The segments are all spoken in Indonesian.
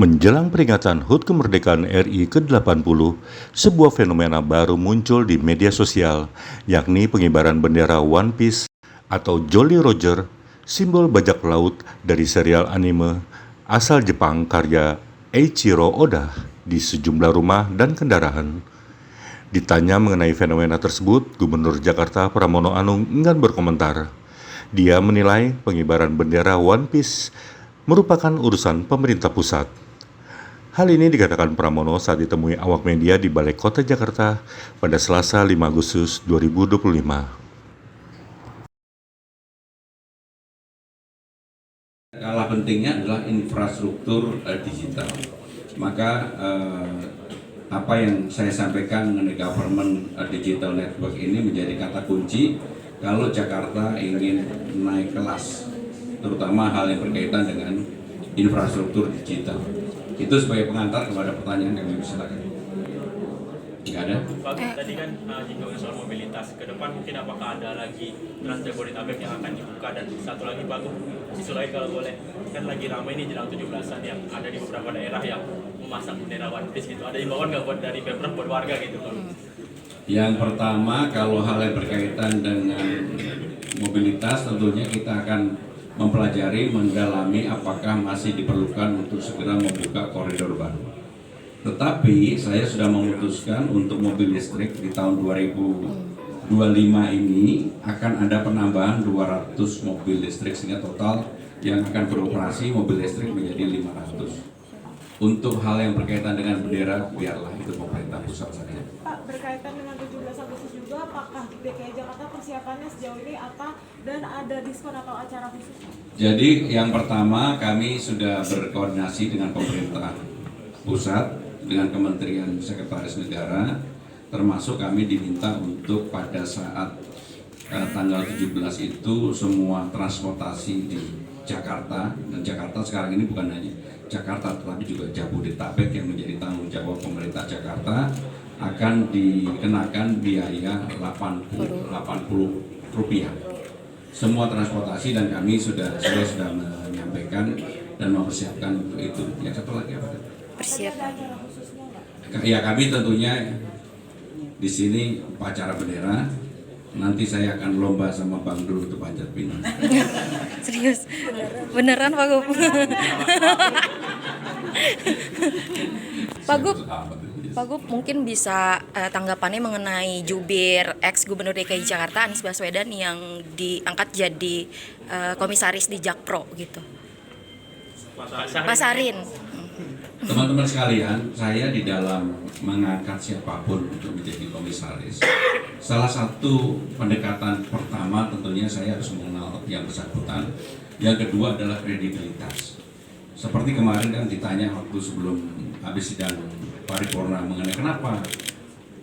Menjelang peringatan HUT kemerdekaan RI ke-80, sebuah fenomena baru muncul di media sosial, yakni pengibaran bendera One Piece atau Jolly Roger, simbol bajak laut dari serial anime asal Jepang karya Eiichiro Oda di sejumlah rumah dan kendaraan. Ditanya mengenai fenomena tersebut, Gubernur Jakarta Pramono Anung enggan berkomentar. Dia menilai pengibaran bendera One Piece merupakan urusan pemerintah pusat. Hal ini dikatakan Pramono saat ditemui awak media di Balai Kota Jakarta pada Selasa 5 Agustus 2025. Kalah pentingnya adalah infrastruktur digital. Maka apa yang saya sampaikan mengenai government digital network ini menjadi kata kunci kalau Jakarta ingin naik kelas, terutama hal yang berkaitan dengan infrastruktur digital. Itu sebagai pengantar kepada pertanyaan yang bisa silakan. Nggak ada? Pak, tadi kan nyinggung soal mobilitas. Ke depan mungkin apakah ada lagi Trans Jabodetabek yang akan dibuka, dan satu lagi Pak, isu lain kalau boleh, kan lagi ramai ini jelang 17-an yang ada di beberapa daerah yang memasang bendera One Piece gitu. Ada imbauan nggak buat dari Pemprov buat warga gitu Pak? Yang pertama, kalau hal yang berkaitan dengan mobilitas tentunya kita akan mempelajari, mendalami apakah masih diperlukan untuk segera membuka koridor baru. Tetapi saya sudah memutuskan untuk mobil listrik di tahun 2025 ini akan ada penambahan 200 mobil listrik, sehingga total yang akan beroperasi mobil listrik menjadi 500. Untuk hal yang berkaitan dengan bendera, biarlah itu pemerintah pusat saja. Pak, berkaitan dengan 17 Agustus juga, apakah DKI Jakarta persiapannya sejauh ini apa, dan ada diskon atau acara khusus? Jadi yang pertama, kami sudah berkoordinasi dengan pemerintah pusat, dengan Kementerian Sekretaris Negara, termasuk kami diminta untuk pada saat tanggal 17 itu semua transportasi di Jakarta, dan Jakarta sekarang ini bukan hanya Jakarta tetapi juga Jabodetabek yang menjadi tanggung jawab pemerintah Jakarta, akan dikenakan biaya 80 rupiah semua transportasi, dan kami sudah menyampaikan dan mempersiapkan untuk itu. Yang satu lagi apa? Persiapan. Ya, kami tentunya di sini upacara bendera. Nanti saya akan lomba sama Bang Dul untuk panjat pinang. Serius? Beneran Pak Gub? Pak Gub mungkin bisa tanggapannya mengenai jubir ex-gubernur DKI Jakarta Anies Baswedan yang diangkat jadi komisaris di Jakpro gitu. Pak Sarin. Teman-teman sekalian, saya di dalam mengangkat siapapun untuk menjadi komisaris, salah satu pendekatan pertama tentunya saya harus mengenal yang bersangkutan. Yang kedua adalah kredibilitas. Seperti kemarin kan ditanya waktu sebelum habis sidang paripurna mengenai kenapa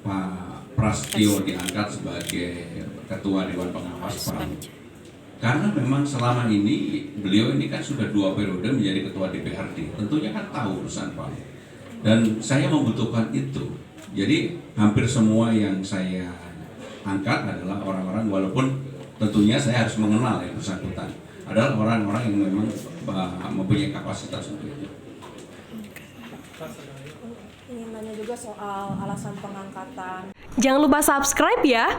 Pak Prasetyo diangkat sebagai Ketua Dewan Pengawas PAN. Karena memang selama ini beliau ini kan sudah 2 periode menjadi Ketua DPRD, tentunya kan tahu urusan PAN. Dan saya membutuhkan itu. Jadi hampir semua yang saya angkat adalah orang-orang, walaupun tentunya saya harus mengenal yang bersangkutan, adalah orang-orang yang memang mempunyai kapasitas untuk itu. Ingin nanya juga soal alasan pengangkatan. Jangan lupa subscribe ya.